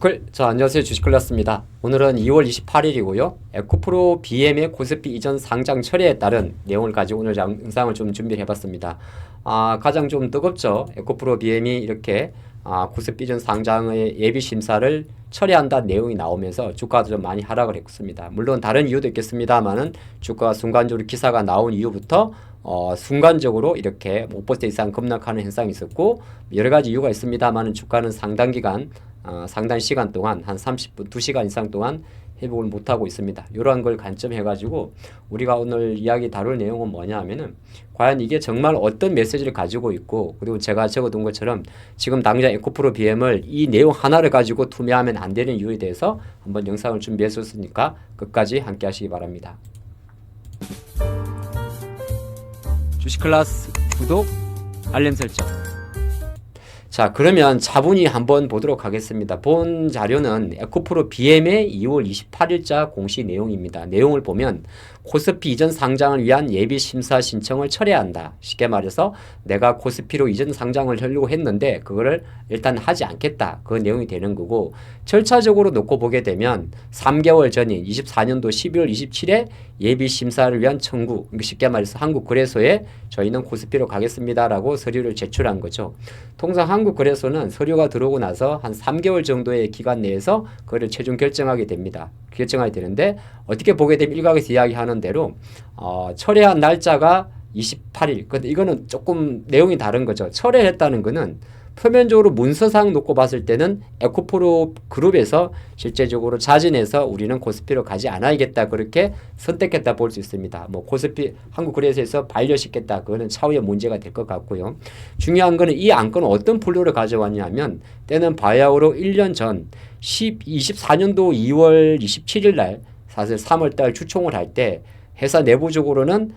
안녕하세요. 주식클래스입니다. 오늘은 2월 28일이고요. 에코프로 BM의 코스피 이전 상장 처리에 따른 내용을 가지고 오늘 영상을 좀 준비해 봤습니다. 가장 좀 뜨겁죠. 에코프로 BM이 이렇게 코스피 이전 상장의 예비 심사를 처리한다는 내용이 나오면서 주가도 좀 많이 하락을 했습니다. 물론 다른 이유도 있겠습니다만은 주가가 순간적으로 기사가 나온 이후부터 순간적으로 이렇게 5% 이상 급락하는 현상이 있었고, 여러 가지 이유가 있습니다만은 주가는 상당 시간 동안 한 30분, 2시간 이상 동안 회복을 못하고 있습니다. 이러한 걸 관점해가지고 우리가 오늘 이야기 다룰 내용은 뭐냐 하면은, 과연 이게 정말 어떤 메시지를 가지고 있고, 그리고 제가 적어둔 것처럼 지금 당장 에코프로 BM을 이 내용 하나를 가지고 투매하면 안 되는 이유에 대해서 한번 영상을 준비했었으니까 끝까지 함께 하시기 바랍니다. 주식클래스 구독, 알림 설정. 자, 그러면 차분히 한번 보도록 하겠습니다. 본 자료는 에코프로 BM의 2월 28일자 공시 내용입니다. 내용을 보면 코스피 이전 상장을 위한 예비 심사 신청을 철회한다. 쉽게 말해서 내가 코스피로 이전 상장을 하려고 했는데 그거를 일단 하지 않겠다. 그 내용이 되는 거고, 절차적으로 놓고 보게 되면 3개월 전인 24년도 12월 27일에 예비 심사를 위한 청구, 쉽게 말해서 한국거래소에 저희는 코스피로 가겠습니다라고 서류를 제출한 거죠. 통상 한국거래소는 서류가 들어오고 나서 한 3개월 정도의 기간 내에서 그걸 최종 결정하게 되는데, 어떻게 보게 되면 일각에서 이야기하는 대로 철회한 날짜가 28일. 근데 이거는 조금 내용이 다른 거죠. 철회했다는 거는 표면적으로 문서상 놓고 봤을 때는 에코프로 그룹에서 실제적으로 자진해서 우리는 코스피로 가지 않아야겠다, 그렇게 선택했다 볼 수 있습니다. 뭐 코스피 한국거래소에서 반려시켰다, 그거는 차후에 문제가 될 것 같고요. 중요한 거는 이 안건은 어떤 분류를 가져왔냐면, 때는 바야흐로 1년 전 24년도 2월 27일 날 사실 3월 달 주총을 할 때 회사 내부적으로는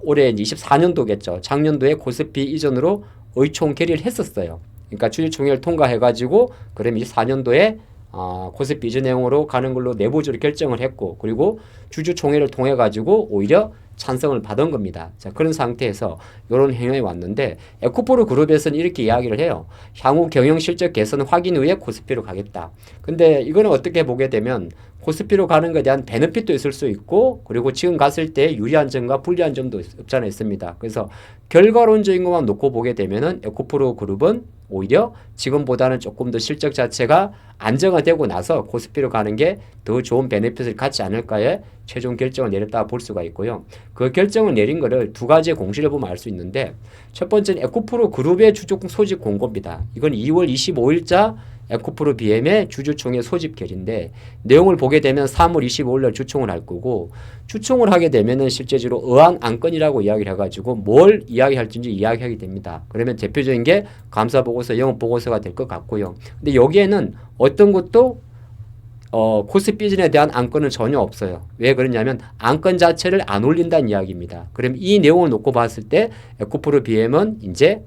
올해 24년도겠죠. 작년도에 코스피 이전으로 의총 결의를 했었어요. 그러니까 주주총회를 통과해가지고 그럼 24년도에 코스피 이전 내용으로 가는 걸로 내부적으로 결정을 했고, 그리고 주주총회를 통해 가지고 오히려 찬성을 받은 겁니다. 자, 그런 상태에서 이런 행위에 왔는데, 에코프로 그룹에서는 이렇게 이야기를 해요. 향후 경영 실적 개선 확인 후에 코스피로 가겠다. 근데 이거는 어떻게 보게 되면 코스피로 가는 것에 대한 베네핏도 있을 수 있고, 그리고 지금 갔을 때 유리한 점과 불리한 점도 없지 않아 있습니다. 그래서 결과론적인 것만 놓고 보게 되면은 에코프로 그룹은 오히려 지금보다는 조금 더 실적 자체가 안정화되고 나서 코스피로 가는 게 더 좋은 베네핏을 갖지 않을까에 최종 결정을 내렸다 볼 수가 있고요. 그 결정을 내린 거를 두 가지의 공시를 보면 알 수 있는데, 첫 번째는 에코프로 그룹의 주주 소집 공고입니다. 이건 2월 25일자 에코프로 BM의 주주총회 소집결인데, 내용을 보게 되면 3월 25일 날 주총을 할 거고, 주총을 하게 되면은 실제적으로 의안 안건이라고 이야기를 해가지고 뭘 이야기할지 이야기하게 됩니다. 그러면 대표적인 게 감사보고서, 영업보고서가 될 것 같고요. 근데 여기에는 어떤 것도 코스피 이전에 대한 안건은 전혀 없어요. 왜 그러냐면 안건 자체를 안 올린다는 이야기입니다. 그럼 이 내용을 놓고 봤을 때 에코프로 BM은 이제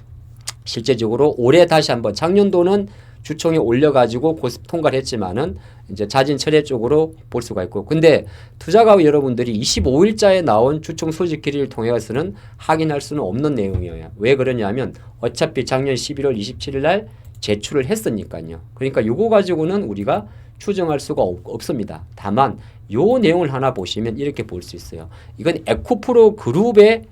실제적으로 올해 다시 한번, 작년도는 주총에 올려가지고 코스피 통과를 했지만은 이제 자진 철회 쪽으로 볼 수가 있고, 근데 투자가 여러분들이 25일자에 나온 주총 소집 결의를 통해서는 확인할 수는 없는 내용이에요. 왜 그러냐면 어차피 작년 11월 27일 날 제출을 했으니까요. 그러니까 요거 가지고는 우리가 추정할 수가 없습니다. 다만 요 내용을 하나 보시면 이렇게 볼 수 있어요. 이건 에코프로 그룹의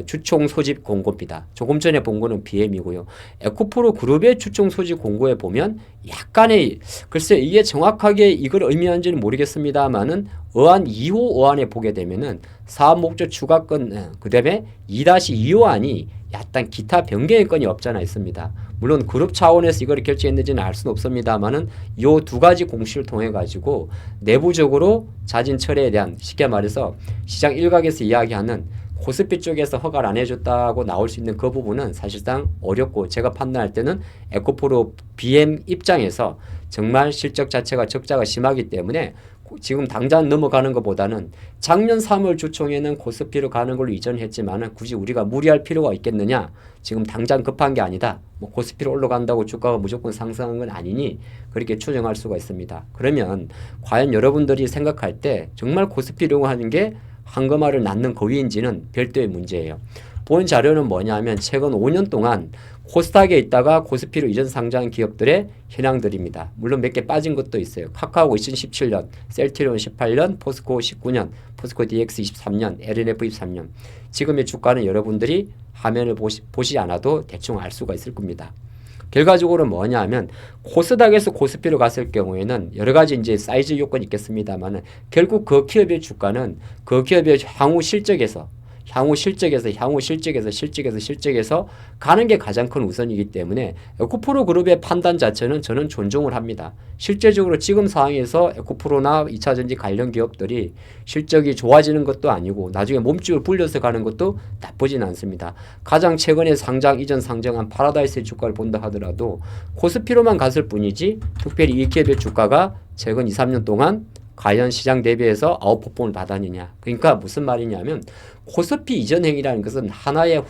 주총 소집 공고입니다. 조금 전에 본 거는 BM이고요. 에코프로 그룹의 주총 소집 공고에 보면 약간의, 글쎄 이게 정확하게 이걸 의미하는지는 모르겠습니다만은 어안 2호 어안에 보게 되면은 사업 목적 추가건, 그 다음에 2-2호안이 약간 기타 변경의 건이 없잖아 있습니다. 물론 그룹 차원에서 이걸 결정했는지는 알 수는 없습니다만은 요 두 가지 공시를 통해 가지고 내부적으로 자진 철회에 대한, 쉽게 말해서 시장 일각에서 이야기하는 코스피 쪽에서 허가를 안 해줬다고 나올 수 있는 그 부분은 사실상 어렵고, 제가 판단할 때는 에코프로 BM 입장에서 정말 실적 자체가 적자가 심하기 때문에 지금 당장 넘어가는 것보다는 작년 3월 주총에는 코스피로 가는 걸로 이전했지만은 굳이 우리가 무리할 필요가 있겠느냐, 지금 당장 급한 게 아니다, 뭐 코스피로 올라간다고 주가가 무조건 상승한 건 아니니 그렇게 추정할 수가 있습니다. 그러면 과연 여러분들이 생각할 때 정말 코스피로 하는 게 황금알을 낳는 거위인지는 별도의 문제예요. 본 자료는 뭐냐면 최근 5년 동안 코스닥에 있다가 코스피로 이전 상장한 기업들의 현황들입니다. 물론 몇 개 빠진 것도 있어요. 카카오 2017년, 셀트리온 18년, 포스코 19년, 포스코 DX 23년, LNF 23년. 지금의 주가는 여러분들이 화면을 보시 않아도 대충 알 수가 있을 겁니다. 결과적으로 뭐냐 하면 코스닥에서 코스피로 갔을 경우에는 여러 가지 이제 사이즈 요건이 있겠습니다만 결국 그 기업의 주가는 그 기업의 향후 실적에서 가는 게 가장 큰 우선이기 때문에 에코프로 그룹의 판단 자체는 저는 존중을 합니다. 실제적으로 지금 상황에서 에코프로나 2차전지 관련 기업들이 실적이 좋아지는 것도 아니고 나중에 몸집을 불려서 가는 것도 나쁘진 않습니다. 가장 최근에 이전 상장한 파라다이스의 주가를 본다 하더라도 코스피로만 갔을 뿐이지 특별히 이 기업의 주가가 최근 2, 3년 동안 과연 시장 대비해서 아웃퍼폼을 받았느냐. 그러니까 무슨 말이냐면 코스피 이전 행위라는 것은 하나의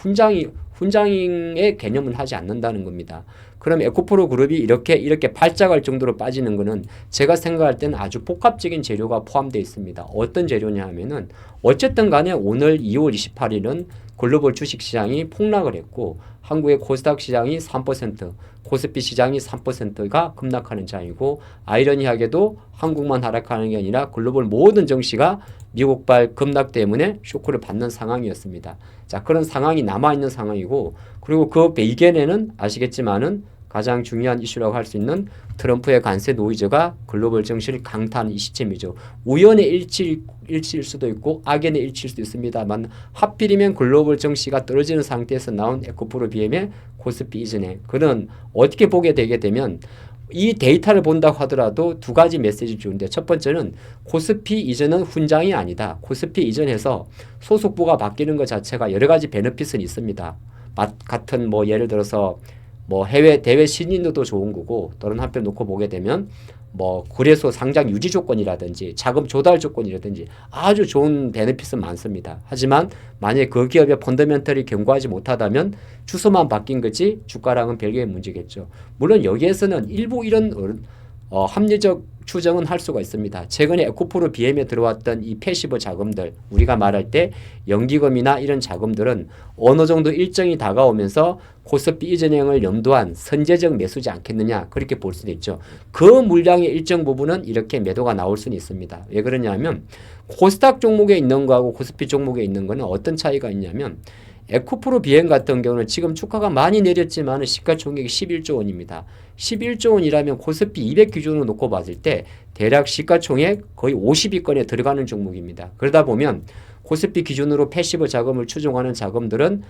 훈장의 개념을 하지 않는다는 겁니다. 그럼 에코프로 그룹이 이렇게 발작할 정도로 빠지는 것은 제가 생각할 때는 아주 복합적인 재료가 포함되어 있습니다. 어떤 재료냐 하면은 어쨌든 간에 오늘 2월 28일은 글로벌 주식시장이 폭락을 했고 한국의 코스닥 시장이 3%, 코스피 시장이 3%가 급락하는 장이고 아이러니하게도 한국만 하락하는 게 아니라 글로벌 모든 증시가 미국발 급락 때문에 쇼크를 받는 상황이었습니다. 자, 그런 상황이 남아있는 상황이고 그리고 그 배경에는 아시겠지만은 가장 중요한 이슈라고 할 수 있는 트럼프의 관세 노이즈가 글로벌 증시를 강타하는 이 시점이죠. 우연의 일치일 수도 있고 악연의 일치일 수도 있습니다만 하필이면 글로벌 증시가 떨어지는 상태에서 나온 에코프로 BM의 코스피 이전에 그는 어떻게 보게 되게 되면 이 데이터를 본다고 하더라도 두 가지 메시지를 주는데 첫 번째는 코스피 이전은 훈장이 아니다. 코스피 이전해서 소속부가 바뀌는 것 자체가 여러 가지 베네핏은 있습니다. 같은 예를 들어서 해외 대외 신인도도 좋은 거고 또는 한편 놓고 보게 되면 거래소 상장 유지 조건이라든지 자금 조달 조건이라든지 아주 좋은 베네핏은 많습니다. 하지만 만약에 그 기업의 펀더멘털이 견고하지 못하다면 주소만 바뀐 거지 주가랑은 별개의 문제겠죠. 물론 여기에서는 일부 이런 합리적 추정은 할 수가 있습니다. 최근에 에코프로 BM에 들어왔던 이 패시브 자금들 우리가 말할 때 연기금이나 이런 자금들은 어느 정도 일정이 다가오면서 코스피 이전행을 염두한 선제적 매수지 않겠느냐 그렇게 볼 수도 있죠. 그 물량의 일정 부분은 이렇게 매도가 나올 수는 있습니다. 왜 그러냐면 코스닥 종목에 있는 거하고 코스피 종목에 있는 거는 어떤 차이가 있냐면 에코프로 BM 같은 경우는 지금 주가가 많이 내렸지만 시가총액이 11조 원입니다. 11조 원이라면 코스피 200 기준으로 놓고 봤을 때 대략 시가총액 거의 50위권에 들어가는 종목입니다. 그러다 보면 코스피 기준으로 패시브 자금을 추종하는 자금들은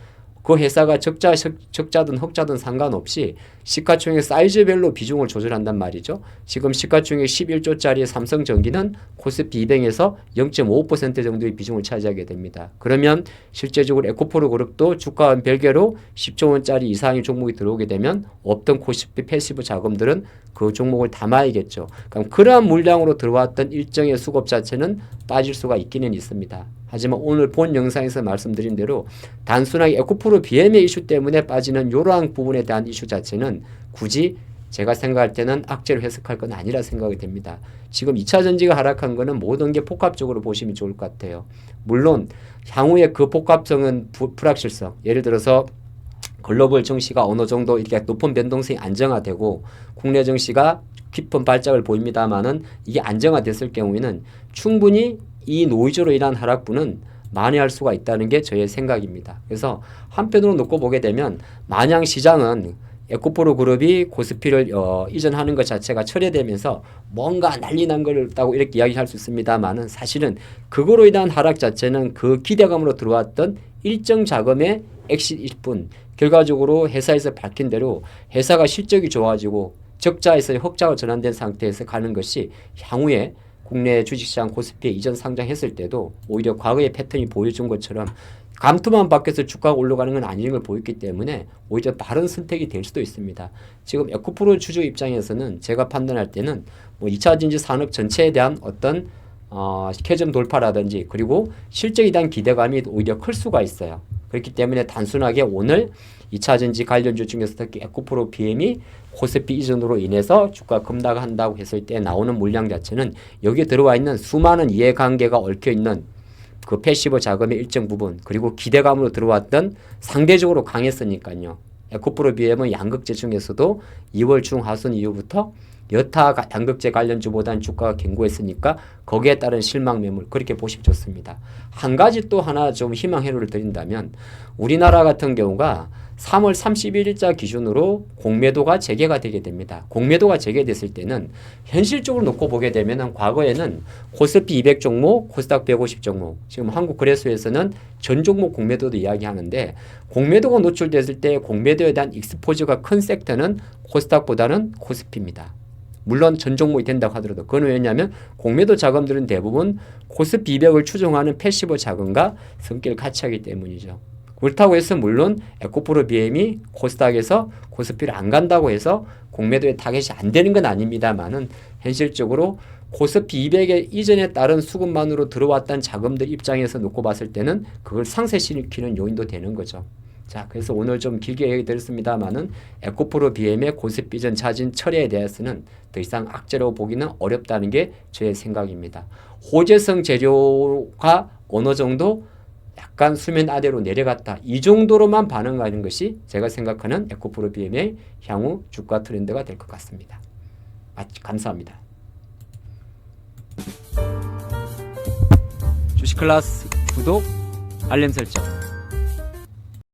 그 회사가 적자든 흑자든 상관없이 시가총액 사이즈별로 비중을 조절한단 말이죠. 지금 시가총액 11조짜리 삼성전기는 코스피 200에서 0.5% 정도의 비중을 차지하게 됩니다. 그러면 실제적으로 에코프로 그룹도 주가와 별개로 10조 원짜리 이상의 종목이 들어오게 되면 없던 코스피 패시브 자금들은 그 종목을 담아야겠죠. 그럼 그러한 물량으로 들어왔던 일정의 수급 자체는 빠질 수가 있기는 있습니다. 하지만 오늘 본 영상에서 말씀드린 대로 단순하게 에코프로 BM의 이슈 때문에 빠지는 이러한 부분에 대한 이슈 자체는 굳이 제가 생각할 때는 악재로 해석할 건 아니라 생각이 됩니다. 지금 2차 전지가 하락한 거는 모든 게 복합적으로 보시면 좋을 것 같아요. 물론 향후에 그 복합성은 불확실성, 예를 들어서 글로벌 증시가 어느 정도 이렇게 높은 변동성이 안정화되고 국내 증시가 깊은 발작을 보입니다만은 이게 안정화됐을 경우에는 충분히 이 노이즈로 인한 하락분은 만회할 수가 있다는 게 저의 생각입니다. 그래서 한편으로 놓고 보게 되면 마냥 시장은 에코프로 그룹이 코스피를 이전하는 것 자체가 철회되면서 뭔가 난리 난 거라고 이렇게 이야기할 수 있습니다만은 사실은 그거로 인한 하락 자체는 그 기대감으로 들어왔던 일정 자금의 엑시트일 뿐 결과적으로 회사에서 밝힌 대로 회사가 실적이 좋아지고 적자에서 흑자로 전환된 상태에서 가는 것이 향후에 국내 주식시장 코스피에 이전 상장했을 때도 오히려 과거의 패턴이 보여준 것처럼 감투만 밖에서 주가가 올라가는 건 아닌 걸 보였기 때문에 오히려 바른 선택이 될 수도 있습니다. 지금 에코프로 주주 입장에서는 제가 판단할 때는 2차 전지 산업 전체에 대한 어떤 캐점 돌파라든지 그리고 실적에 대한 기대감이 오히려 클 수가 있어요. 그렇기 때문에 단순하게 오늘 2차 전지 관련주 중에서 특히 에코프로 BM이 코스피 이전으로 인해서 주가 급락한다고 했을 때 나오는 물량 자체는 여기에 들어와 있는 수많은 이해관계가 얽혀있는 그 패시브 자금의 일정 부분 그리고 기대감으로 들어왔던 상대적으로 강했으니까요. 에코프로 BM은 양극재 중에서도 2월 중하순 이후부터 여타 양극재 관련주보다는 주가가 견고했으니까 거기에 따른 실망 매물 그렇게 보시면 좋습니다. 한 가지 또 하나 좀 희망 회로를 드린다면 우리나라 같은 경우가 3월 31일자 기준으로 공매도가 재개가 되게 됩니다. 공매도가 재개됐을 때는 현실적으로 놓고 보게 되면 과거에는 코스피 200 종목, 코스닥 150 종목, 지금 한국거래소에서는 전 종목 공매도도 이야기하는데 공매도가 노출됐을 때 공매도에 대한 익스포저가 큰 섹터는 코스닥보다는 코스피입니다. 물론 전 종목이 된다고 하더라도 그건 왜냐하면 공매도 자금들은 대부분 코스피 200을 추종하는 패시브 자금과 성격을 같이 하기 때문이죠. 그렇다고 해서 물론 에코프로 BM이 코스닥에서 코스피를 안 간다고 해서 공매도의 타겟이 안 되는 건 아닙니다만은 현실적으로 코스피 200의 이전에 따른 수급만으로 들어왔던 자금들 입장에서 놓고 봤을 때는 그걸 상쇄시키는 요인도 되는 거죠. 자, 그래서 오늘 좀 길게 얘기 드렸습니다만은 에코프로 BM의 코스피 전 차진 철회에 대해서는 더 이상 악재로 보기는 어렵다는 게 제 생각입니다. 호재성 재료가 어느 정도 약간 수면 아래로 내려갔다. 이 정도로만 반응하는 것이 제가 생각하는 에코프로 BM의 향후 주가 트렌드가 될 것 같습니다. 감사합니다. 주식클래스 구독, 알림 설정.